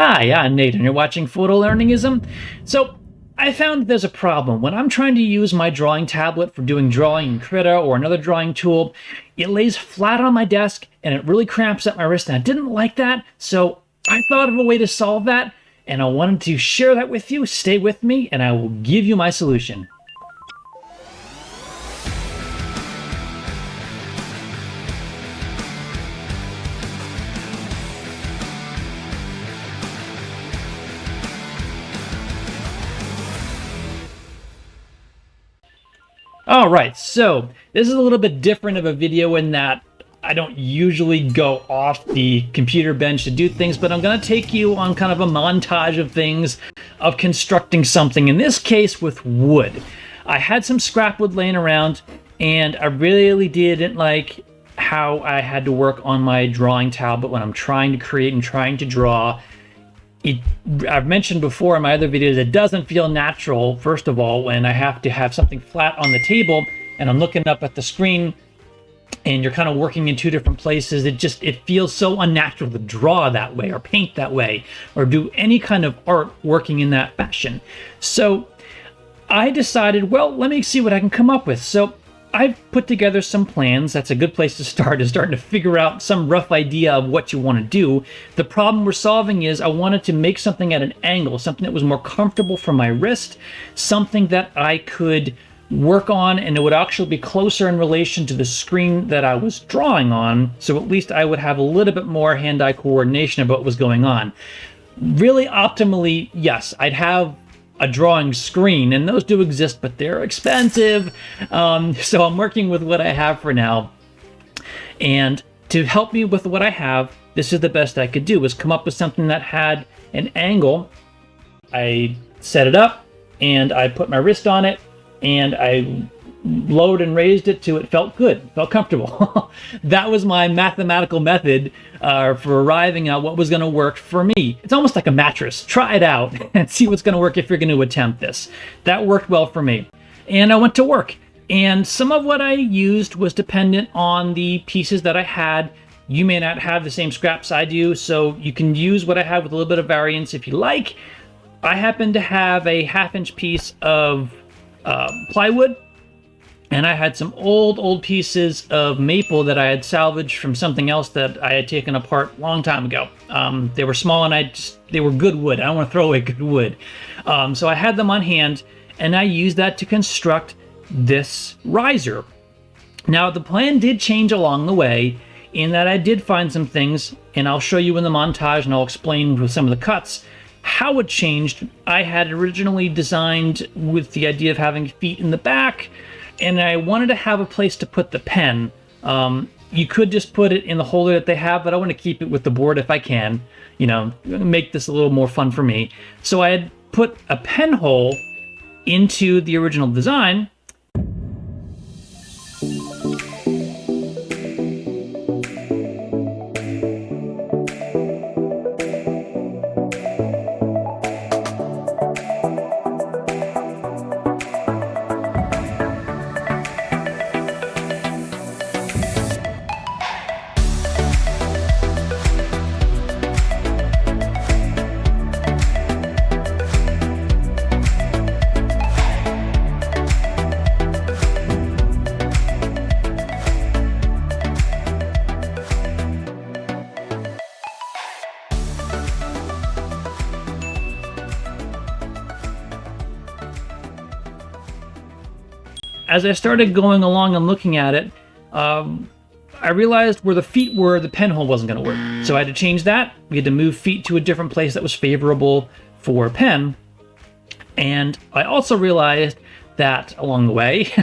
Hi, I'm Nate, and you're watching Photolearningism. So, I found there's a problem. When I'm trying to use my drawing tablet for doing drawing in Krita or another drawing tool, it lays flat on my desk and it really cramps up my wrist, and I didn't like that, so I thought of a way to solve that, and I wanted to share that with you. Stay with me, and I will give you my solution. Alright, so this is a little bit different of a video in that I don't usually go off the computer bench to do things, but I'm going to take you on kind of a montage of things, of constructing something, in this case with wood. I had some scrap wood laying around, and I really didn't like how I had to work on my drawing tablet when I'm trying to create and trying to draw. I've mentioned before in my other videos, it doesn't feel natural, first of all, when I have to have something flat on the table and I'm looking up at the screen and you're kind of working in two different places. It feels so unnatural to draw that way or paint that way or do any kind of art working in that fashion. So I decided, well, let me see what I can come up with. So I've put together some plans. That's a good place to start, is starting to figure out some rough idea of what you want to do. The problem we're solving is I wanted to make something at an angle, something that was more comfortable for my wrist, something that I could work on and it would actually be closer in relation to the screen that I was drawing on, so at least I would have a little bit more hand-eye coordination about what was going on. Really optimally, yes, I'd have a drawing screen, and those do exist, but they're expensive. So I'm working with what I have for now. And to help me with what I have, this is the best I could do, was come up with something that had an angle. I set it up, and I put my wrist on it, and I lowered and raised it to it felt good, felt comfortable. That was my mathematical method for arriving at what was going to work for me. It's almost like a mattress. Try it out and see what's going to work if you're going to attempt this. That worked well for me. And I went to work. And some of what I used was dependent on the pieces that I had. You may not have the same scraps I do, so you can use what I have with a little bit of variance if you like. I happen to have a 1/2-inch piece of plywood. And I had some old pieces of maple that I had salvaged from something else that I had taken apart a long time ago. They were small and they were good wood. I don't want to throw away good wood. So I had them on hand and I used that to construct this riser. Now the plan did change along the way in that I did find some things, and I'll show you in the montage and I'll explain with some of the cuts how it changed. I had originally designed with the idea of having feet in the back, and I wanted to have a place to put the pen. You could just put it in the holder that they have, but I want to keep it with the board if I can, you know, make this a little more fun for me. So I had put a pen hole into the original design. As I started going along and looking at it, I realized where the feet were, the pen hole wasn't going to work. So I had to change that. We had to move feet to a different place that was favorable for a pen. And I also realized that along the way,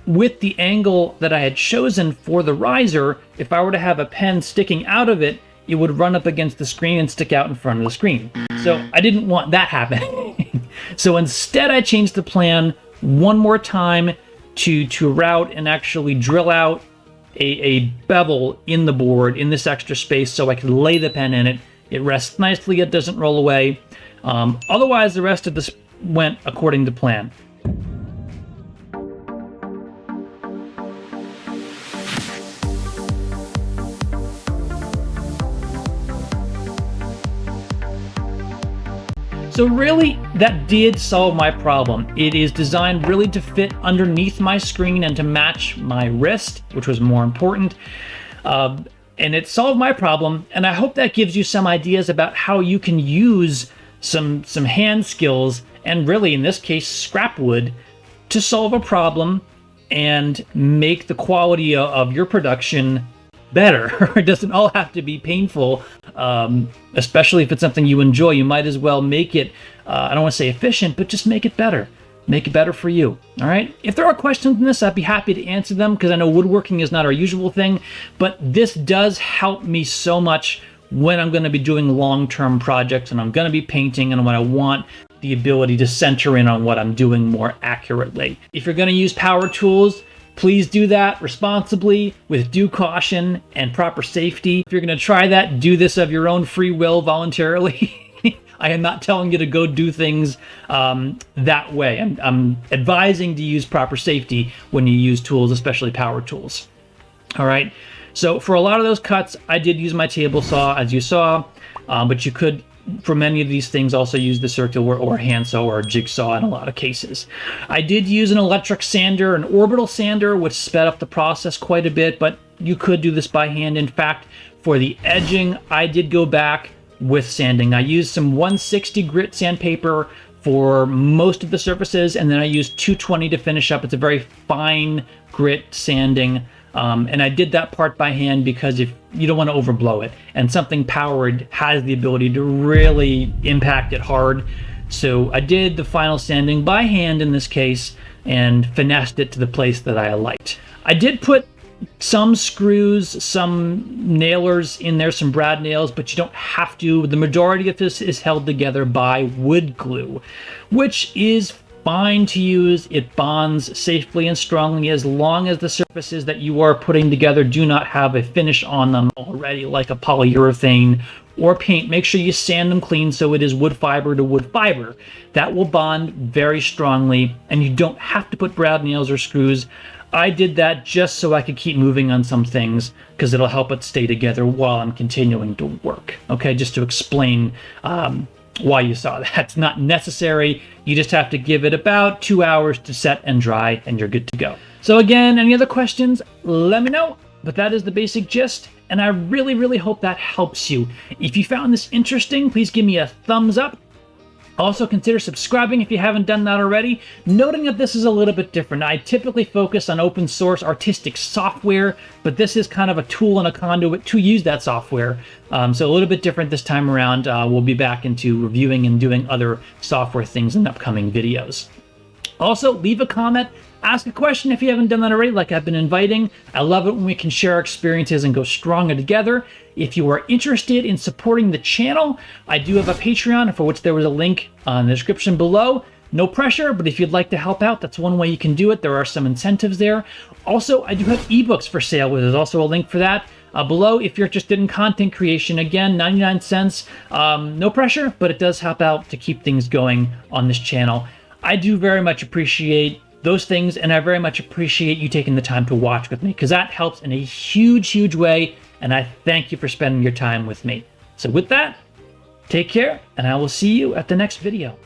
with the angle that I had chosen for the riser, if I were to have a pen sticking out of it, it would run up against the screen and stick out in front of the screen. So I didn't want that happening. So instead I changed the plan one more time to route and actually drill out a bevel in the board in this extra space so I can lay the pen in it. It rests nicely, it doesn't roll away. Otherwise, the rest of this went according to plan. So really, that did solve my problem. It is designed really to fit underneath my screen and to match my wrist, which was more important. And it solved my problem, and I hope that gives you some ideas about how you can use some hand skills, and really in this case scrap wood, to solve a problem and make the quality of your production better. It doesn't all have to be painful, especially if it's something you enjoy. You might as well make it, I don't want to say efficient, but just make it better. Make it better for you. All right. If there are questions in this, I'd be happy to answer them, because I know woodworking is not our usual thing, but this does help me so much when I'm going to be doing long-term projects and I'm going to be painting, and when I want the ability to center in on what I'm doing more accurately. If you're going to use power tools, please do that responsibly, with due caution and proper safety. If you're going to try that, do this of your own free will voluntarily. I am not telling you to go do things that way. I'm advising to use proper safety when you use tools, especially power tools. All right. So for a lot of those cuts, I did use my table saw, as you saw, but you could, for many of these things, also use the circular or handsaw or jigsaw in a lot of cases. I did use an electric sander, an orbital sander, which sped up the process quite a bit, but you could do this by hand. In fact, for the edging, I did go back with sanding. I used some 160 grit sandpaper for most of the surfaces, and then I used 220 to finish up. It's a very fine grit sanding. And I did that part by hand because if you don't want to overblow it, and something powered has the ability to really impact it hard. So I did the final sanding by hand in this case and finessed it to the place that I liked. I did put some screws, some nailers in there, some brad nails, but you don't have to. The majority of this is held together by wood glue, which is fine to use. It bonds safely and strongly as long as the surfaces that you are putting together do not have a finish on them already, like a polyurethane or paint. Make sure you sand them clean so it is wood fiber to wood fiber. That will bond very strongly, and you don't have to put brad nails or screws. I did that just so I could keep moving on some things, because it'll help it stay together while I'm continuing to work. Okay, just to explain why you saw that. It's not necessary. You just have to give it about 2 hours to set and dry, and you're good to go. So again, any other questions, let me know. But that is the basic gist, and I really, really hope that helps you. If you found this interesting, please give me a thumbs up. Also, consider subscribing if you haven't done that already, noting that this is a little bit different. I typically focus on open source artistic software, but this is kind of a tool and a conduit to use that software. So a little bit different this time around. We'll be back into reviewing and doing other software things in upcoming videos. Also, leave a comment, ask a question if you haven't done that already, like I've been inviting. I love it when we can share our experiences and go stronger together. If you are interested in supporting the channel, I do have a Patreon, for which there was a link in the description below. No pressure, but if you'd like to help out, that's one way you can do it. There are some incentives there. Also, I do have ebooks for sale, where there's also a link for that below. If you're interested in content creation, again, 99 cents. No pressure, but it does help out to keep things going on this channel. I do very much appreciate those things, and I very much appreciate you taking the time to watch with me, because that helps in a huge, huge way, and I thank you for spending your time with me. So with that, take care, and I will see you at the next video.